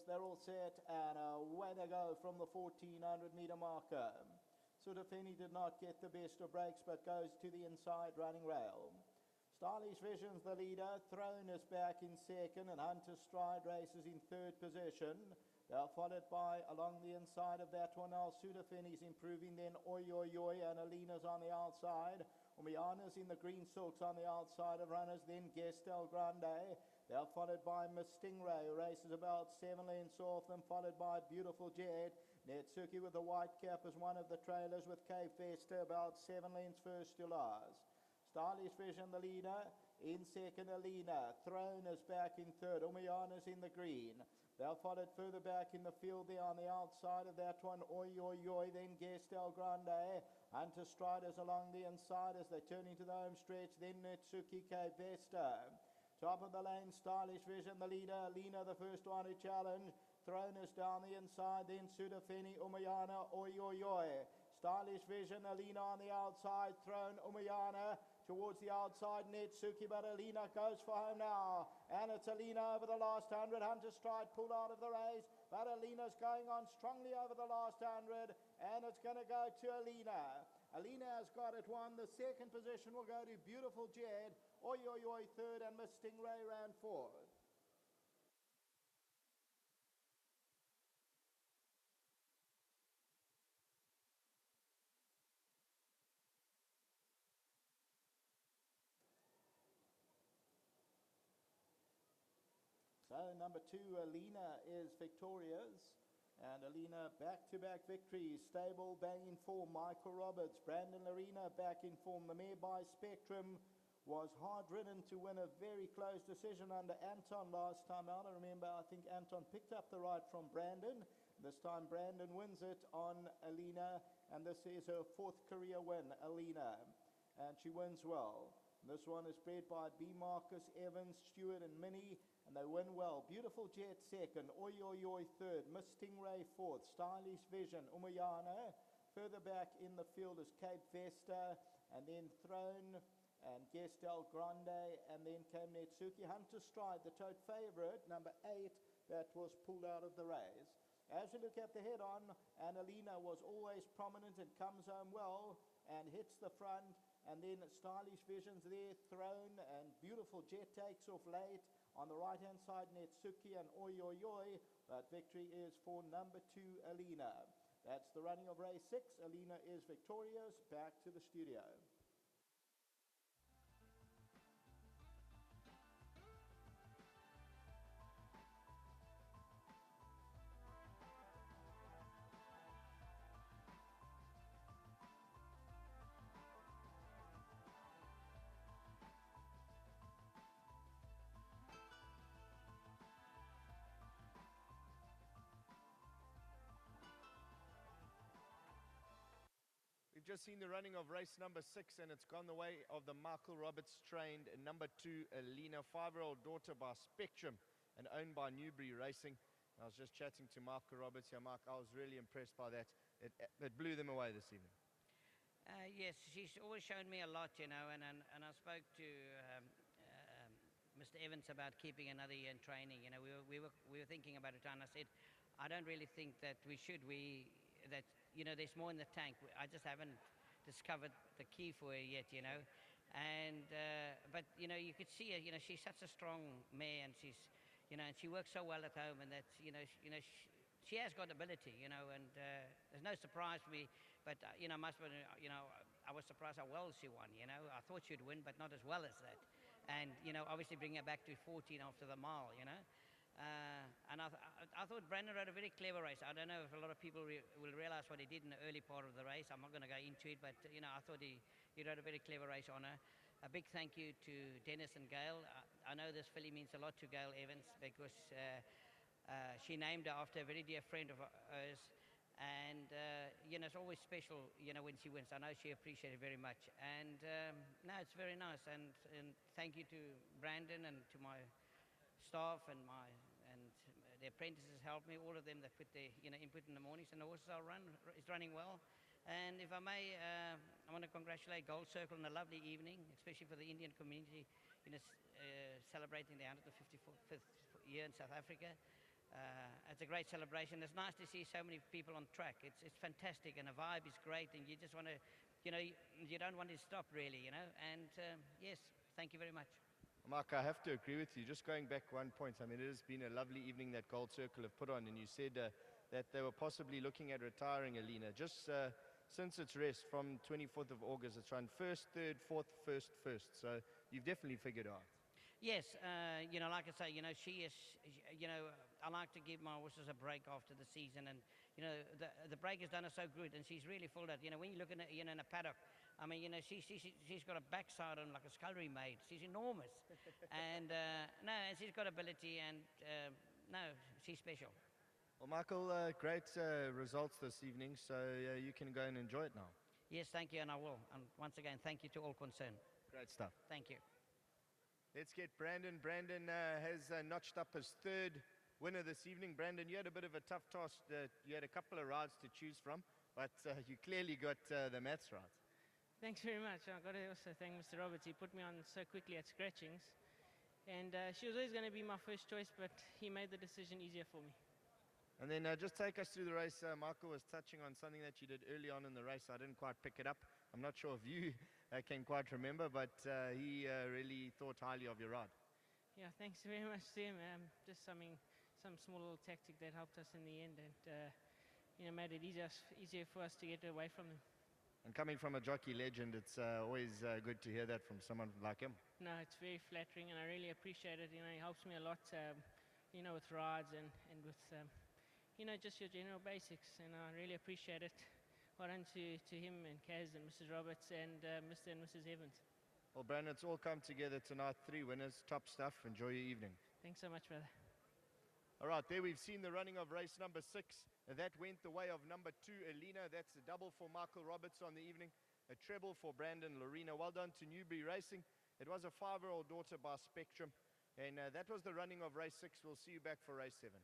boys. They're all set, and away they go from the 1400-meter marker. Sudafeni did not get the best of breaks, but goes to the inside running rail. Stylish Vision's the leader. Throne is back in second, and Hunter Stride races in third position. They're followed by, along the inside of that one now, Sudafeni's improving, then Oi Oi Oi, and Alina's on the outside. Umiana's in the green silks on the outside of runners, then Gestel Grande. They're followed by Miss Stingray, who races about 7 lengths off them, followed by Beautiful Jet. Netsuki with the white cap is one of the trailers, with Cape Vesta about 7 lengths first to last. Stylish Vision the leader, in second ALINA. Throne is back in third, Umiana's in the green. They're followed further back in the field there on the outside of that one, Oi Oi Oi, then Gestel Grande. Hunter Striders along the inside as they turn into the home stretch, then Netsuki Cape Vesta. Top of the lane, Stylish Vision the leader, ALINA the first one to challenge. Throne is down the inside, then Sudafeni, Umiana, Oi Oi Oi. Stylish Vision, ALINA on the outside, Throne, Umiana towards the outside, Netsuki, but ALINA goes for home now. And it's ALINA over the last 100. Hunter Stride pulled out of the race, but ALINA's going on strongly over the last 100, and it's going to go to ALINA. ALINA has got it won. The second position will go to Beautiful Jed. Oi Oi Oi third, and Miss Stingray ran fourth. So number 2, ALINA is victorious. And ALINA back-to-back victories. Stable bang in form, Michael Roberts. Brandon Larena back in form. The mare by Spectrum was hard-ridden to win a very close decision under Anton last time out. I remember, I think Anton picked up the ride from Brandon. This time Brandon wins it on ALINA, and this is her 4th career win, ALINA. And she wins well. This one is bred by B. Marcus, Evans, Stewart, and Minnie, and they win well. Beautiful Jet second, Oi Oi Oi third, Miss Stingray fourth, Stylish Vision, Umayana. Further back in the field is Cape Vesta, and then Throne and Gestel Grande, and then came Netsuki. Hunter Stride, the tote favourite, number 8, that was pulled out of the race. As you look at the head-on, and ALINA was always prominent and comes home well and hits the front. And then Stylish Visions there, Throne, and Beautiful Jet takes off late. On the right-hand side, Netsuki and Oi Oi Oi. But victory is for number 2, ALINA. That's the running of race 6. ALINA is victorious. Back to the studio. We've just seen the running of race number 6, and it's gone the way of the Michael Roberts trained number 2, ALINA, 5-year-old daughter by Spectrum and owned by Newbury Racing. I was just chatting to Michael Roberts here. Mark, I was really impressed by that. It blew them away this evening. Yes, she's always shown me a lot, you know, and I spoke to Mr. Evans about keeping another year in training. You know, we were thinking about it, and I said, I don't really think that we should. That, you know, there's more in the tank. I just haven't discovered the key for her yet, you know. And but you know, you could see her. You know, she's such a strong mare, and she's, you know, and she works so well at home, and that's, you know, she has got ability, you know, and there's no surprise for me. But you know, you know, I was surprised how well she won. You know, I thought she'd win, but not as well as that. And you know, obviously bring her back to 14 after the mile, you know. And I thought Brandon rode a very clever race. I don't know if a lot of people will realize what he did in the early part of the race. I'm not going to go into it, but you know, I thought he rode a very clever race on her. A big thank you to Dennis and Gail. I know this filly means a lot to Gail Evans, because she named her after a very dear friend of hers. And you know, it's always special, you know, when she wins. I know she appreciated it very much. And no, it's very nice. And thank you to Brandon and to my staff and the apprentices helped me, all of them that put their, you know, input in the mornings, and the horses is running well. And if I may, I want to congratulate Gold Circle on a lovely evening, especially for the Indian community, you know, celebrating the 155th year in South Africa. it's a great celebration. It's nice to see so many people on track. It's fantastic, and the vibe is great, and you just want to, you don't want to stop really, And yes, thank you very much. Mark, I have to agree with you. Just going back one point, I mean, it has been a lovely evening that Gold Circle have put on, and you said that they were possibly looking at retiring ALINA. Just since its rest from 24th of August, it's run first, third, fourth, first. So you've definitely figured it out. Yes, like I say, she is, I like to give my horses a break after the season, and the break has done her so good, and she's really full of it. When you look at in a paddock, I mean, she's got a backside on like a scullery maid. She's enormous, and and she's got ability, and she's special. Well, Michael, great results this evening, so you can go and enjoy it now. Yes, thank you, and I will. And once again, thank you to all concerned. Great stuff. Thank you. Let's get Brandon. Brandon has notched up his third winner this evening. Brandon, you had a bit of a tough task. You had a couple of rides to choose from, but you clearly got the maths right. Thanks very much. I've got to also thank Mr. Roberts. He put me on so quickly at scratchings. And she was always going to be my first choice, but he made the decision easier for me. And then just take us through the race. Michael was touching on something that you did early on in the race. I didn't quite pick it up. I'm not sure if you can quite remember, but he really thought highly of your ride. Yeah, thanks very much to him. Just some small little tactic that helped us in the end, and made it easier for us to get away from him. And coming from a jockey legend, it's always good to hear that from someone like him. No, it's very flattering, and I really appreciate it. He helps me a lot, with rides and with, just your general basics, and I really appreciate it. Well done to him and Kaz and Mrs. Roberts and Mr. and Mrs. Evans. Well, Brandon, it's all come together tonight. 3 winners, top stuff. Enjoy your evening. Thanks so much, brother. All right, there we've seen the running of race number 6. That went the way of number 2, ALINA. That's a double for Michael Roberts on the evening. A treble for Brandon Lorena. Well done to Newbury Racing. It was a 5-year-old daughter by Spectrum. And that was the running of race 6. We'll see you back for race 7.